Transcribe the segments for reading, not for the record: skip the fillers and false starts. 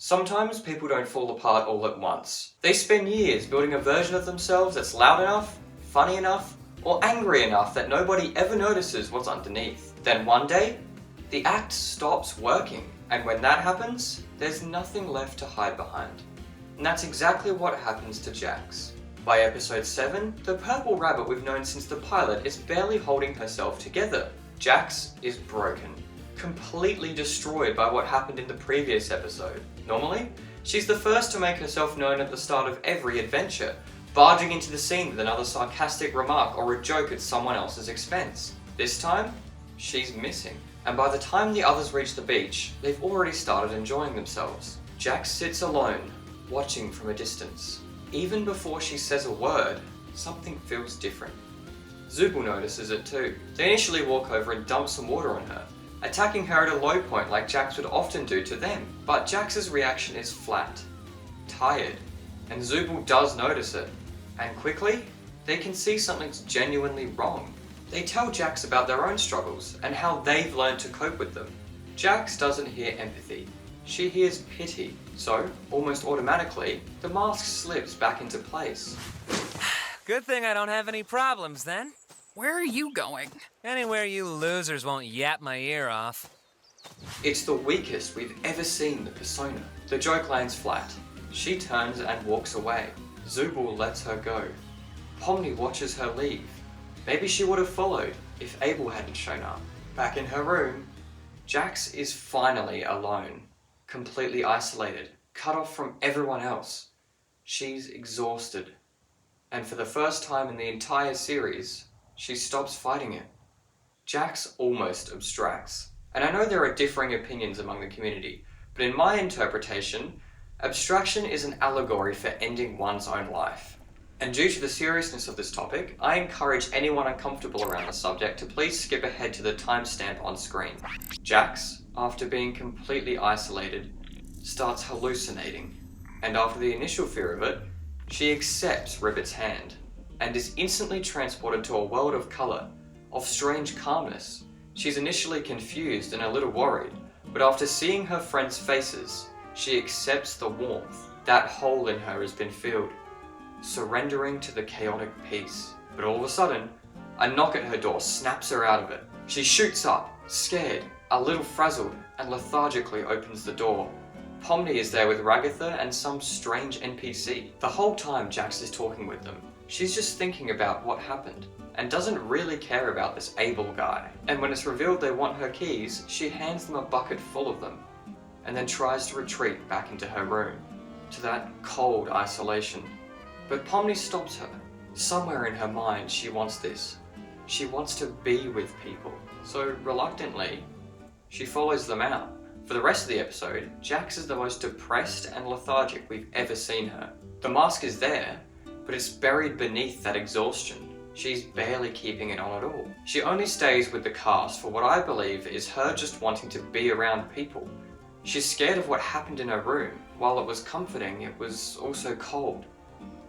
Sometimes people don't fall apart all at once. They spend years building a version of themselves that's loud enough, funny enough, or angry enough that nobody ever notices what's underneath. Then one day, the act stops working, and when that happens, there's nothing left to hide behind. And that's exactly what happens to Jax. By episode 7, the purple rabbit we've known since the pilot is barely holding herself together. Jax is broken, completely destroyed by what happened in the previous episode. Normally, she's the first to make herself known at the start of every adventure, barging into the scene with another sarcastic remark or a joke at someone else's expense. This time, she's missing. And by the time the others reach the beach, they've already started enjoying themselves. Jax sits alone, watching from a distance. Even before she says a word, something feels different. Zubul notices it too. They initially walk over and dump some water on her, attacking her at a low point like Jax would often do to them. But Jax's reaction is flat, tired, and Zubul does notice it. And quickly, they can see something's genuinely wrong. They tell Jax about their own struggles and how they've learned to cope with them. Jax doesn't hear empathy. She hears pity. So, almost automatically, the mask slips back into place. Good thing I don't have any problems then. Where are you going? Anywhere you losers won't yap my ear off. It's the weakest we've ever seen the persona. The joke lands flat. She turns and walks away. Zubul lets her go. Pomni watches her leave. Maybe she would have followed if Abel hadn't shown up. Back in her room, Jax is finally alone, completely isolated, cut off from everyone else. She's exhausted. And for the first time in the entire series, she stops fighting it. Jax almost abstracts. And I know there are differing opinions among the community, but in my interpretation, abstraction is an allegory for ending one's own life. And due to the seriousness of this topic, I encourage anyone uncomfortable around the subject to please skip ahead to the timestamp on screen. Jax, after being completely isolated, starts hallucinating, and after the initial fear of it, she accepts Ribbit's hand, and is instantly transported to a world of colour, of strange calmness. She's initially confused and a little worried, but after seeing her friends' faces, she accepts the warmth. That hole in her has been filled, surrendering to the chaotic peace. But all of a sudden, a knock at her door snaps her out of it. She shoots up, scared, a little frazzled, and lethargically opens the door. Pomni is there with Ragatha and some strange NPC. The whole time Jax is talking with them, she's just thinking about what happened, and doesn't really care about this Abel guy. And when it's revealed they want her keys, she hands them a bucket full of them, and then tries to retreat back into her room, to that cold isolation. But Pomni stops her. Somewhere in her mind she wants this. She wants to be with people. So reluctantly, she follows them out. For the rest of the episode, Jax is the most depressed and lethargic we've ever seen her. The mask is there, but it's buried beneath that exhaustion. She's barely keeping it on at all. She only stays with the cast for what I believe is her just wanting to be around people. She's scared of what happened in her room. While it was comforting, it was also cold,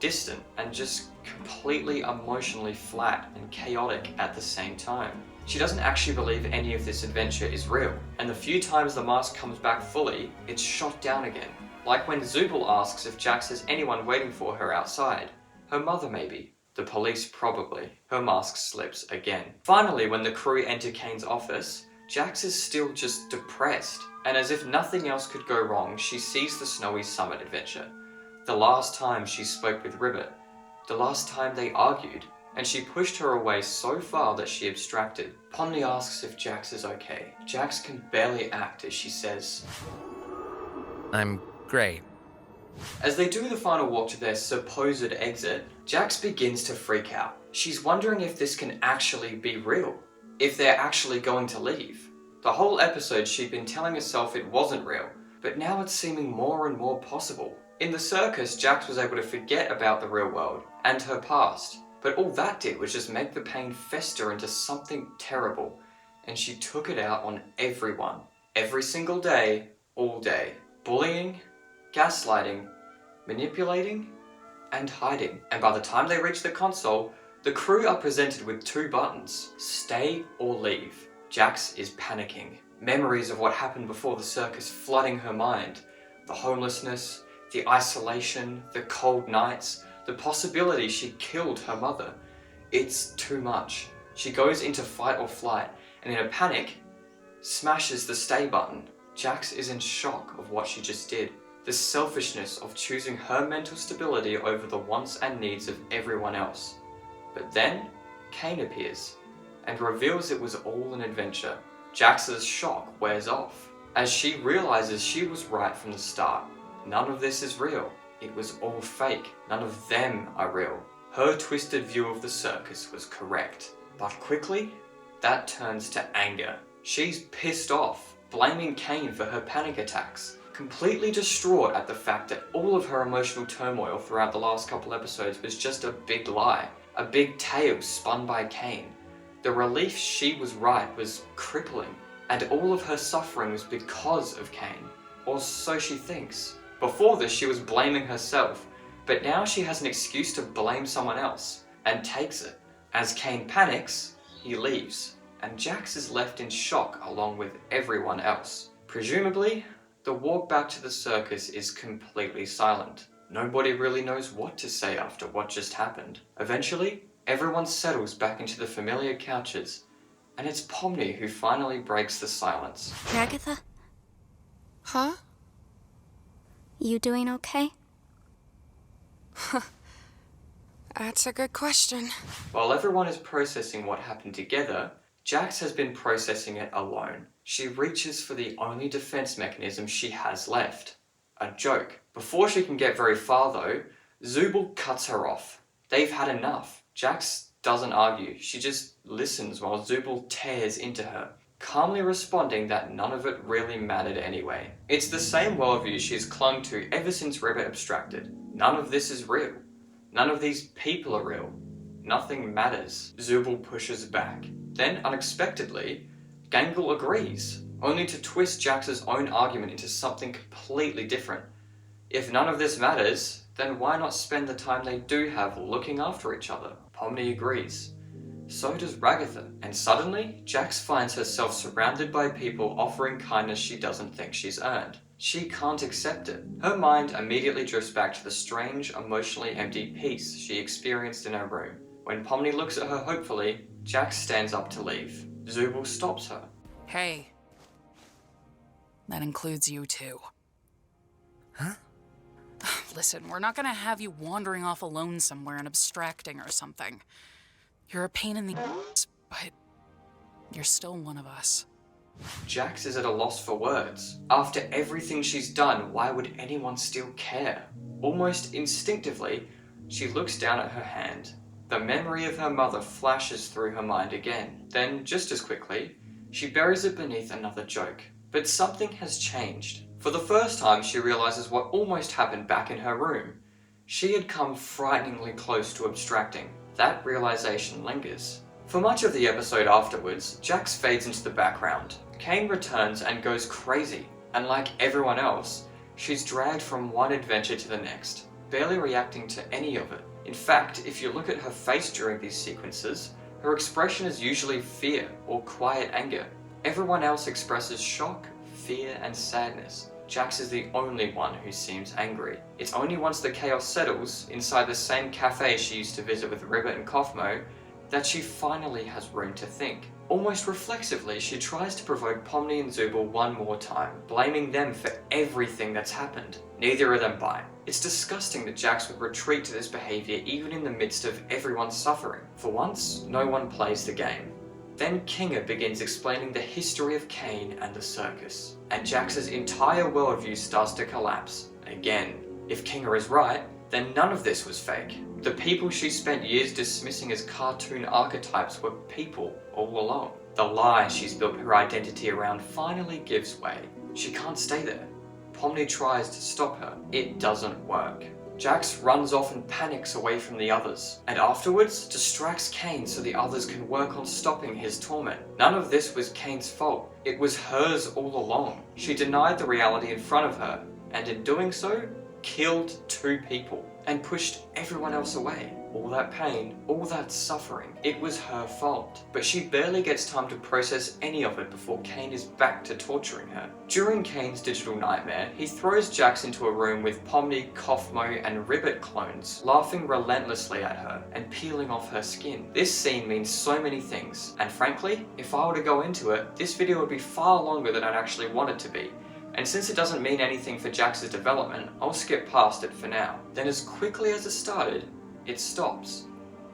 distant, and just completely emotionally flat and chaotic at the same time. She doesn't actually believe any of this adventure is real, and the few times the mask comes back fully, it's shot down again. Like when Zubul asks if Jax has anyone waiting for her outside. Her mother maybe. The police probably. Her mask slips again. Finally, when the crew enter Kane's office, Jax is still just depressed, and as if nothing else could go wrong, she sees the Snowy Summit adventure. The last time she spoke with Ribbit, the last time they argued, and she pushed her away so far that she abstracted. Pomni asks if Jax is okay. Jax can barely act as she says, I'm great. As they do the final walk to their supposed exit, Jax begins to freak out. She's wondering if this can actually be real, if they're actually going to leave. The whole episode she'd been telling herself it wasn't real, but now it's seeming more and more possible. In the circus, Jax was able to forget about the real world and her past, but all that did was just make the pain fester into something terrible, and she took it out on everyone. Every single day, all day. Bullying, gaslighting, manipulating, and hiding. And by the time they reach the console, the crew are presented with two buttons: stay or leave. Jax is panicking. Memories of what happened before the circus flooding her mind. The homelessness, the isolation, the cold nights, the possibility she killed her mother. It's too much. She goes into fight or flight, and in a panic, smashes the stay button. Jax is in shock of what she just did. The selfishness of choosing her mental stability over the wants and needs of everyone else. But then, Kane appears, and reveals it was all an adventure. Jax's shock wears off, as she realizes she was right from the start. None of this is real. It was all fake. None of them are real. Her twisted view of the circus was correct. But quickly, that turns to anger. She's pissed off, blaming Kane for her panic attacks, completely distraught at the fact that all of her emotional turmoil throughout the last couple episodes was just a big lie, a big tale spun by Kane. The relief she was right was crippling, and all of her suffering was because of Kane, or so she thinks. Before this, she was blaming herself, but now she has an excuse to blame someone else, and takes it. As Kane panics, he leaves, and Jax is left in shock along with everyone else. Presumably, the walk back to the circus is completely silent. Nobody really knows what to say after what just happened. Eventually, everyone settles back into the familiar couches, and it's Pomni who finally breaks the silence. Ragatha? Huh? You doing okay? That's a good question. While everyone is processing what happened together, Jax has been processing it alone. She reaches for the only defense mechanism she has left. A joke. Before she can get very far though, Zubul cuts her off. They've had enough. Jax doesn't argue. She just listens while Zubul tears into her, calmly responding that none of it really mattered anyway. It's the same worldview she's clung to ever since River abstracted. None of this is real. None of these people are real. Nothing matters. Zubul pushes back. Then, unexpectedly, Gangle agrees, only to twist Jax's own argument into something completely different. If none of this matters, then why not spend the time they do have looking after each other? Pomni agrees. So does Ragatha, and suddenly, Jax finds herself surrounded by people offering kindness she doesn't think she's earned. She can't accept it. Her mind immediately drifts back to the strange, emotionally empty peace she experienced in her room. When Pomni looks at her hopefully, Jax stands up to leave. Zubul stops her. Hey. That includes you too. Huh? Listen, we're not gonna have you wandering off alone somewhere and abstracting or something. You're a pain in the ass, but you're still one of us. Jax is at a loss for words. After everything she's done, why would anyone still care? Almost instinctively, she looks down at her hand. The memory of her mother flashes through her mind again. Then, just as quickly, she buries it beneath another joke. But something has changed. For the first time, she realizes what almost happened back in her room. She had come frighteningly close to abstracting. That realization lingers. For much of the episode afterwards, Jax fades into the background. Kane returns and goes crazy, and like everyone else, she's dragged from one adventure to the next, barely reacting to any of it. In fact, if you look at her face during these sequences, her expression is usually fear or quiet anger. Everyone else expresses shock, fear, and sadness. Jax is the only one who seems angry. It's only once the chaos settles, inside the same cafe she used to visit with River and Kaufmo, that she finally has room to think. Almost reflexively, she tries to provoke Pomni and Zubul one more time, blaming them for everything that's happened. Neither of them bite. It's disgusting that Jax would retreat to this behaviour even in the midst of everyone suffering. For once, no one plays the game. Then Kinga begins explaining the history of Kane and the circus, and Jax's entire worldview starts to collapse. Again, if Kinga is right, then none of this was fake. The people she spent years dismissing as cartoon archetypes were people all along. The lie she's built her identity around finally gives way. She can't stay there. Pomni tries to stop her. It doesn't work. Jax runs off and panics away from the others, and afterwards distracts Kane so the others can work on stopping his torment. None of this was Kane's fault. It was hers all along. She denied the reality in front of her, and in doing so, killed 2 people, and pushed everyone else away. all that pain, all that suffering. It was her fault. But she barely gets time to process any of it before Kane is back to torturing her. During Kane's digital nightmare, he throws Jax into a room with Pomni, Kaufmo, and Ribbit clones, laughing relentlessly at her and peeling off her skin. This scene means so many things, and frankly, if I were to go into it, this video would be far longer than I'd actually want it to be. And since it doesn't mean anything for Jax's development, I'll skip past it for now. Then as quickly as it started, it stops,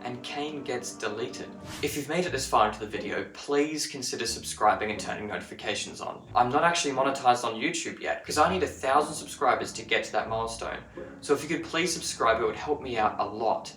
and Kane gets deleted. If you've made it this far into the video, please consider subscribing and turning notifications on. I'm not actually monetized on YouTube yet, because I need 1,000 subscribers to get to that milestone. So if you could please subscribe, it would help me out a lot.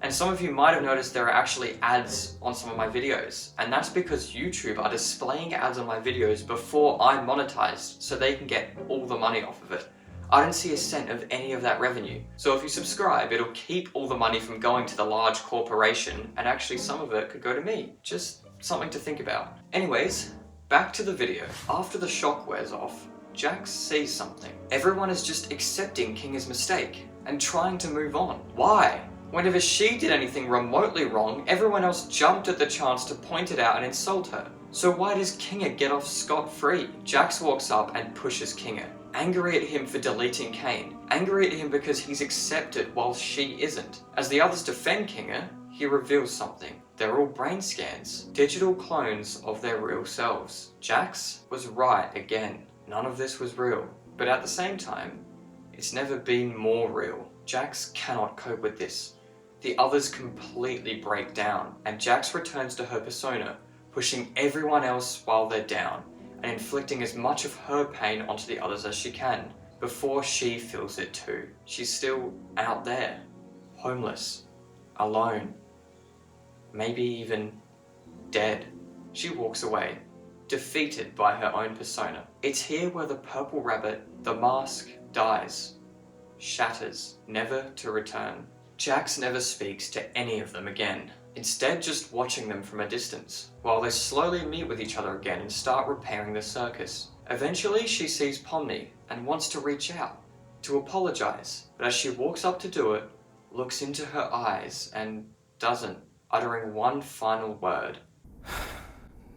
And some of you might have noticed there are actually ads on some of my videos, and that's because YouTube are displaying ads on my videos before I'm monetized, so they can get all the money off of it. I don't see a cent of any of that revenue. So if you subscribe, it'll keep all the money from going to the large corporation, and actually some of it could go to me. Just something to think about. Anyways, back to the video. After the shock wears off, Jax sees something. Everyone is just accepting Kinga's mistake and trying to move on. Why? Whenever she did anything remotely wrong, everyone else jumped at the chance to point it out and insult her. So why does Kinga get off scot-free? Jax walks up and pushes Kinga, angry at him for deleting Kane, angry at him because he's accepted while she isn't. As the others defend Kinga, he reveals something. They're all brain scans, digital clones of their real selves. Jax was right again. None of this was real. But at the same time, it's never been more real. Jax cannot cope with this. The others completely break down, and Jax returns to her persona, pushing everyone else while they're down, and inflicting as much of her pain onto the others as she can, before she feels it too. She's still out there, homeless, alone, maybe even dead. She walks away, defeated by her own persona. It's here where the purple rabbit, the mask, dies, shatters, never to return. Jax never speaks to any of them again, instead just watching them from a distance, while they slowly meet with each other again and start repairing the circus. Eventually she sees Pomni and wants to reach out, to apologize, but as she walks up to do it, looks into her eyes and doesn't, uttering one final word.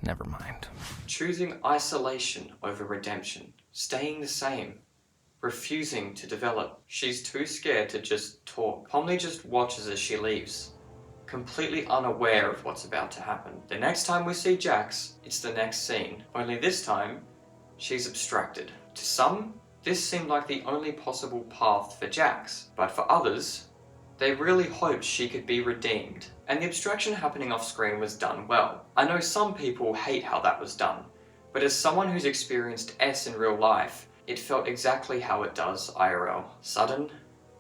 Never mind. Choosing isolation over redemption, staying the same, refusing to develop. She's too scared to just talk. Pomni just watches as she leaves, completely unaware of what's about to happen. The next time we see Jax, it's the next scene, only this time, she's abstracted. To some, this seemed like the only possible path for Jax, but for others, they really hoped she could be redeemed. And the abstraction happening off screen was done well. I know some people hate how that was done, but as someone who's experienced S in real life, it felt exactly how it does IRL. Sudden,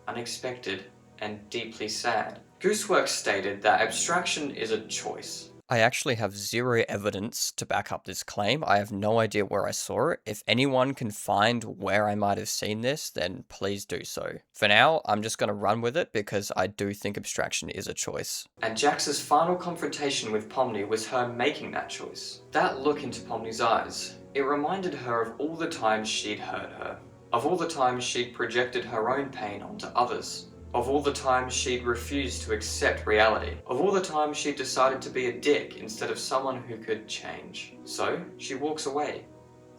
unexpected, and deeply sad. Gooseworks stated that abstraction is a choice. I actually have zero evidence to back up this claim. I have no idea where I saw it. If anyone can find where I might have seen this, then please do so. For now, I'm just going to run with it because I do think abstraction is a choice. And Jax's final confrontation with Pomni was her making that choice. That look into Pomni's eyes, it reminded her of all the times she'd hurt her, of all the times she'd projected her own pain onto others, of all the times she'd refused to accept reality, of all the times she'd decided to be a dick instead of someone who could change. So she walks away,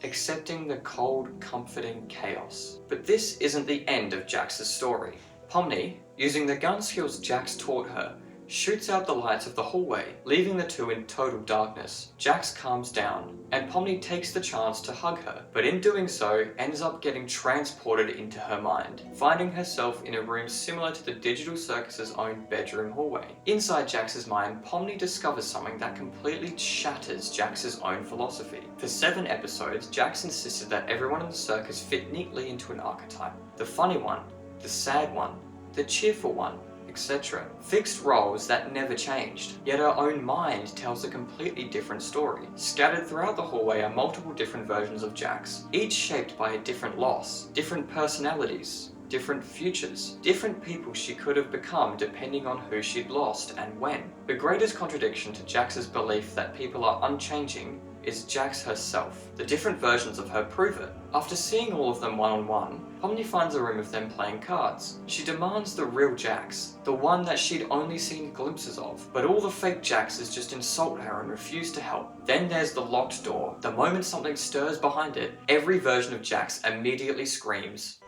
accepting the cold, comforting chaos. But this isn't the end of Jax's story. Pomni, using the gun skills Jax taught her, shoots out the lights of the hallway, leaving the two in total darkness. Jax calms down, and Pomni takes the chance to hug her, but in doing so, ends up getting transported into her mind, finding herself in a room similar to the digital circus's own bedroom hallway. Inside Jax's mind, Pomni discovers something that completely shatters Jax's own philosophy. For 7 episodes, Jax insisted that everyone in the circus fit neatly into an archetype. The funny one, the sad one, the cheerful one, etc. Fixed roles that never changed, yet her own mind tells a completely different story. Scattered throughout the hallway are multiple different versions of Jax, each shaped by a different loss, different personalities, different futures, different people she could have become depending on who she'd lost and when. The greatest contradiction to Jax's belief that people are unchanging is Jax herself. The different versions of her prove it. After seeing all of them one-on-one, Pomni finds a room of them playing cards. She demands the real Jax, the one that she'd only seen glimpses of, but all the fake Jaxes just insult her and refuse to help. Then there's the locked door. The moment something stirs behind it, every version of Jax immediately screams,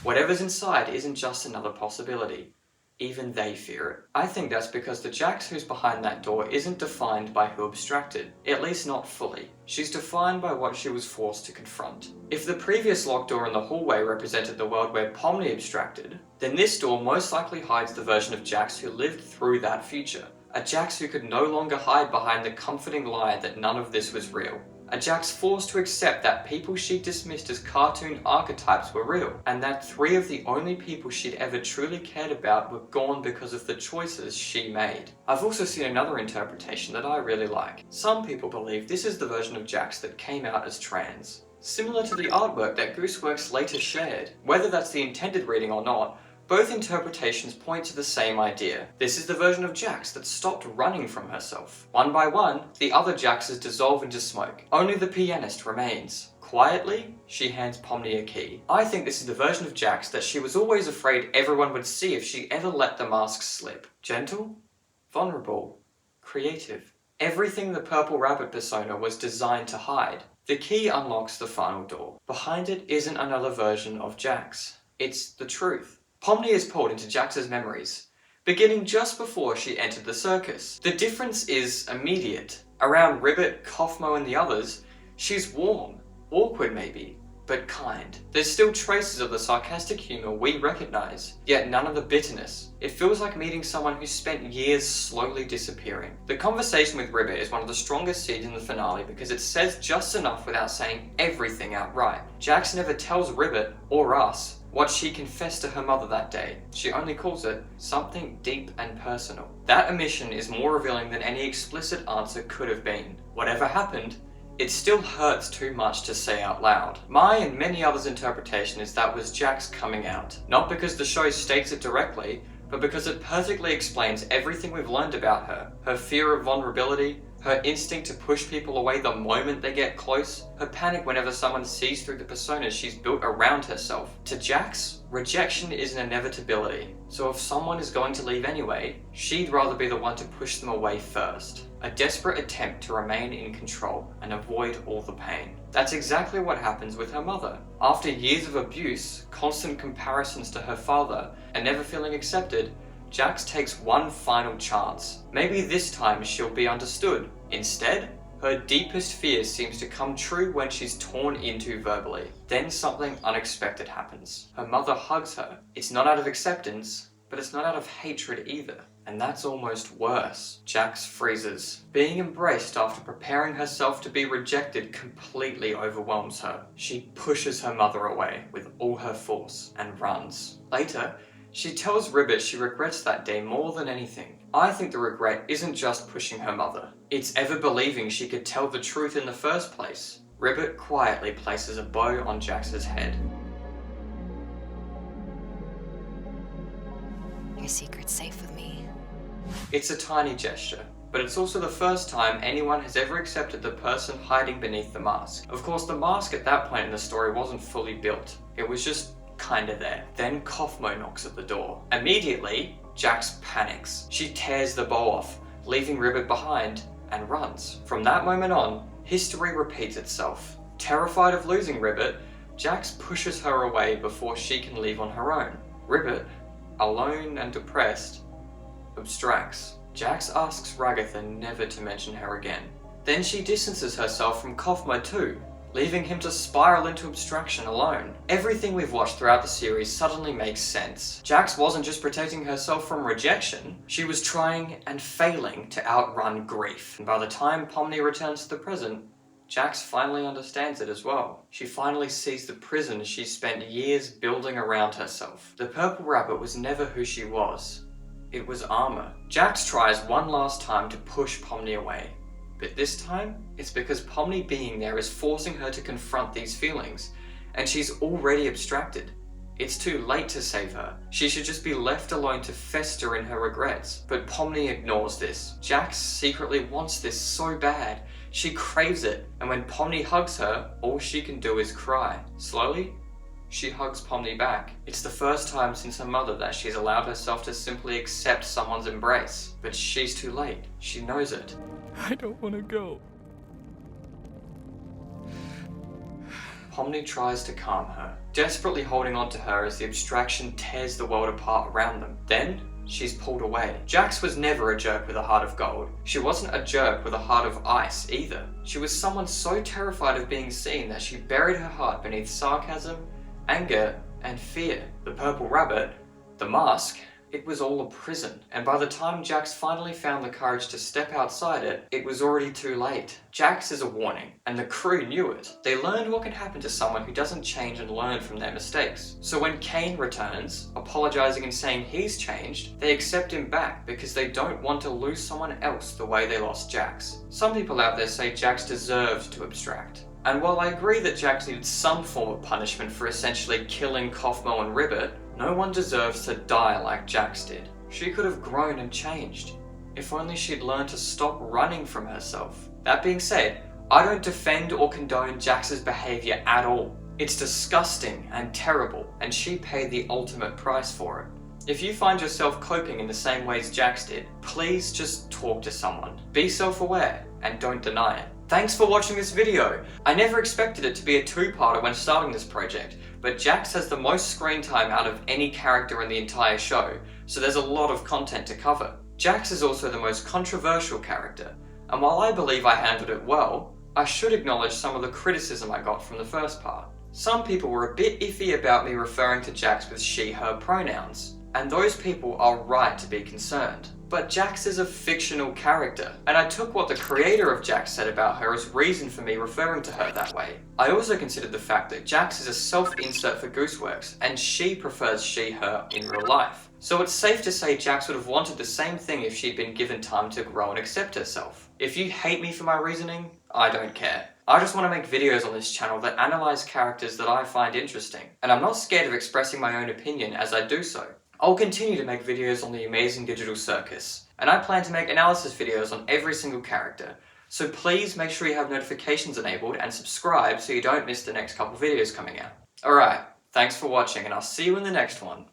whatever's inside isn't just another possibility. Even they fear it. I think that's because the Jax who's behind that door isn't defined by who abstracted, at least not fully. She's defined by what she was forced to confront. If the previous locked door in the hallway represented the world where Pomni abstracted, then this door most likely hides the version of Jax who lived through that future. A Jax who could no longer hide behind the comforting lie that none of this was real. A Jax forced to accept that people she dismissed as cartoon archetypes were real, and that 3 of the only people she'd ever truly cared about were gone because of the choices she made. I've also seen another interpretation that I really like. Some people believe this is the version of Jax that came out as trans, similar to the artwork that Gooseworks later shared. Whether that's the intended reading or not, both interpretations point to the same idea. This is the version of Jax that stopped running from herself. One by one, the other Jaxes dissolve into smoke. Only the pianist remains. Quietly, she hands Pomni a key. I think this is the version of Jax that she was always afraid everyone would see if she ever let the mask slip. Gentle, vulnerable, creative. Everything the Purple Rabbit persona was designed to hide. The key unlocks the final door. Behind it isn't another version of Jax. It's the truth. Pomni is pulled into Jax's memories, beginning just before she entered the circus. The difference is immediate. Around Ribbit, Kaufmo and the others, she's warm, awkward maybe, but kind. There's still traces of the sarcastic humour we recognise, yet none of the bitterness. It feels like meeting someone who spent years slowly disappearing. The conversation with Ribbit is one of the strongest scenes in the finale because it says just enough without saying everything outright. Jax never tells Ribbit, or us, what she confessed to her mother that day. She only calls it something deep and personal. That omission is more revealing than any explicit answer could have been. Whatever happened, it still hurts too much to say out loud. My and many others' interpretation is that was Jax coming out. Not because the show states it directly, but because it perfectly explains everything we've learned about her. Her fear of vulnerability, her instinct to push people away the moment they get close, her panic whenever someone sees through the personas she's built around herself. To Jax, rejection is an inevitability. So if someone is going to leave anyway, she'd rather be the one to push them away first. A desperate attempt to remain in control and avoid all the pain. That's exactly what happens with her mother. After years of abuse, constant comparisons to her father, and never feeling accepted, Jax takes one final chance. Maybe this time she'll be understood. Instead, her deepest fear seems to come true when she's torn into verbally. Then something unexpected happens. Her mother hugs her. It's not out of acceptance, but it's not out of hatred either. And that's almost worse. Jax freezes. Being embraced after preparing herself to be rejected completely overwhelms her. She pushes her mother away with all her force and runs. Later, she tells Ribbit she regrets that day more than anything. I think the regret isn't just pushing her mother. It's ever believing she could tell the truth in the first place. Ribbit quietly places a bow on Jax's head. Your secret's safe with me. It's a tiny gesture, but it's also the first time anyone has ever accepted the person hiding beneath the mask. Of course, the mask at that point in the story wasn't fully built. It was just kinda there. Then Kaufmo knocks at the door. Immediately, Jax panics. She tears the bow off, leaving Ribbit behind, and runs. From that moment on, history repeats itself. Terrified of losing Ribbit, Jax pushes her away before she can leave on her own. Ribbit, alone and depressed, abstracts. Jax asks Ragatha never to mention her again. Then she distances herself from Kaufmo too, leaving him to spiral into abstraction alone. Everything we've watched throughout the series suddenly makes sense. Jax wasn't just protecting herself from rejection, she was trying and failing to outrun grief. And by the time Pomni returns to the present, Jax finally understands it as well. She finally sees the prison she spent years building around herself. The Purple Rabbit was never who she was. It was armor. Jax tries one last time to push Pomni away. But this time, it's because Pomni being there is forcing her to confront these feelings, and she's already abstracted. It's too late to save her. She should just be left alone to fester in her regrets. But Pomni ignores this. Jax secretly wants this so bad. She craves it, and when Pomni hugs her, all she can do is cry. Slowly, she hugs Pomni back. It's the first time since her mother that she's allowed herself to simply accept someone's embrace. But she's too late. She knows it. I don't want to go. Pomni tries to calm her, desperately holding on to her as the abstraction tears the world apart around them. Then, she's pulled away. Jax was never a jerk with a heart of gold. She wasn't a jerk with a heart of ice either. She was someone so terrified of being seen that she buried her heart beneath sarcasm, anger, and fear. The purple rabbit, the mask, it was all a prison. And by the time Jax finally found the courage to step outside it, it was already too late. Jax is a warning, and the crew knew it. They learned what can happen to someone who doesn't change and learn from their mistakes. So when Kane returns, apologizing and saying he's changed, they accept him back because they don't want to lose someone else the way they lost Jax. Some people out there say Jax deserved to abstract. And while I agree that Jax needed some form of punishment for essentially killing Kaufmo and Ribbit, no one deserves to die like Jax did. She could have grown and changed, if only she'd learned to stop running from herself. That being said, I don't defend or condone Jax's behavior at all. It's disgusting and terrible, and she paid the ultimate price for it. If you find yourself coping in the same ways Jax did, please just talk to someone. Be self-aware, and don't deny it. Thanks for watching this video. I never expected it to be a two-parter when starting this project, but Jax has the most screen time out of any character in the entire show, so there's a lot of content to cover. Jax is also the most controversial character, and while I believe I handled it well, I should acknowledge some of the criticism I got from the first part. Some people were a bit iffy about me referring to Jax with she/her pronouns, and those people are right to be concerned. But Jax is a fictional character, and I took what the creator of Jax said about her as reason for me referring to her that way. I also considered the fact that Jax is a self-insert for Gooseworks, and she prefers she/her in real life. So it's safe to say Jax would have wanted the same thing if she'd been given time to grow and accept herself. If you hate me for my reasoning, I don't care. I just want to make videos on this channel that analyze characters that I find interesting, and I'm not scared of expressing my own opinion as I do so. I'll continue to make videos on the amazing digital circus, and I plan to make analysis videos on every single character, so please make sure you have notifications enabled and subscribe so you don't miss the next couple videos coming out. Alright, thanks for watching and I'll see you in the next one.